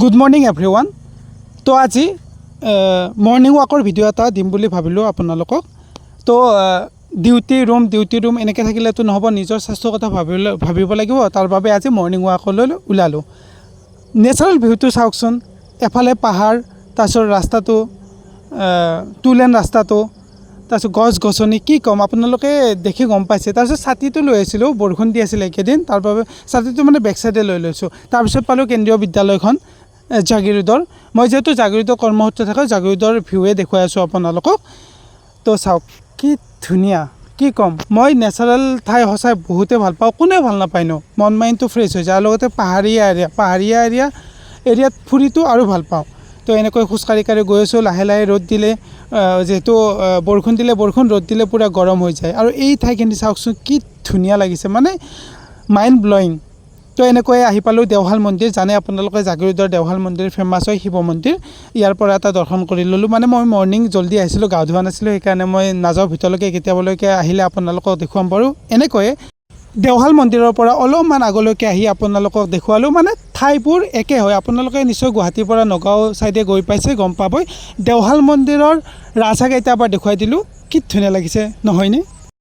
Good morning everyone. তো আজি morning ৱাকৰ video' এটা দিম বুলি ভাবিলোঁ আপোনালোকক। তো ডিউটি ৰুম এনেকৈ থাকিলেতো নহ'ব, নিজৰ স্বাস্থ্যৰ কথা ভাবিব লাগিব। তাৰ বাবে আজি মৰ্নিং ৱাকলৈ ওলালোঁ। নেচাৰেল ভিউটো চাওকচোন, এফালে পাহাৰ, তাৰপিছত ৰাস্তাটো টু লেন ৰাস্তাটো, তাৰপিছত গছ গছনি, কি ক'ম আপোনালোকে দেখি গম পাইছে। তাৰপিছত ছাতিটো লৈ আহিছিলোঁ, বৰষুণ দি আছিলে এইকেইদিন, তাৰ বাবে ছাতিটো মানে বেক চাইডে লৈ লৈছোঁ। তাৰপিছত পালোঁ কেন্দ্ৰীয় বিদ্যালয়খন জাগিৰোডৰ। মই যিহেতু জাগিৰোডৰ কৰ্মসূত্ৰে থাকোঁ, জাগিৰোডৰ ভিউৱে দেখুৱাই আছোঁ আপোনালোকক। তো চাওক কি ধুনীয়া, কি ক'ম। মই নেচাৰেল ঠাই সঁচাই বহুতেই ভাল পাওঁ, কোনে ভাল নাপায়নো। মন মাইণ্ডটো ফ্ৰেছ হৈ যায়। আৰু লগতে পাহাৰীয়া এৰিয়াত ফুৰিটো আৰু ভাল পাওঁ। তো এনেকৈ খোজকাঢ়ি গৈ আছোঁ, লাহে লাহে ৰ'দ দিলে, যিহেতু বৰষুণ দিলে বৰষুণ, ৰ'দ দিলে পূৰা গৰম হৈ যায়। আৰু এই ঠাইখিনি চাওকচোন কি ধুনীয়া লাগিছে, মানে মাইণ্ড ব্লয়িং। তো এনেকৈ আহি পালোঁ দেওশাল মন্দিৰ। জানে আপোনালোকে জাগিৰোডৰ দেওশাল মন্দিৰ ফেমাছ হয়, শিৱ মন্দিৰ। ইয়াৰ পৰা এটা দৰ্শন কৰি ল'লোঁ। মানে মই মৰ্ণিং জল্দি আহিছিলোঁ, গা ধোৱা নাছিলোঁ, সেইকাৰণে মই নাযাওঁ ভিতৰলৈকে। কেতিয়াবালৈকে আহিলে আপোনালোকক দেখুৱাম বাৰু। এনেকৈয়ে দেওশাল মন্দিৰৰ পৰা অলপমান আগলৈকে আহি আপোনালোকক দেখুৱালোঁ। মানে ঠাইবোৰ একে হয়, আপোনালোকে নিশ্চয় গুৱাহাটীৰ পৰা নগাঁও ছাইডে গৈ পাইছে, গম পাবই। দেওশাল মন্দিৰৰ ৰাজহাক এতিয়া এবাৰ দেখুৱাই দিলোঁ, কি ধুনীয়া লাগিছে নহয়নে।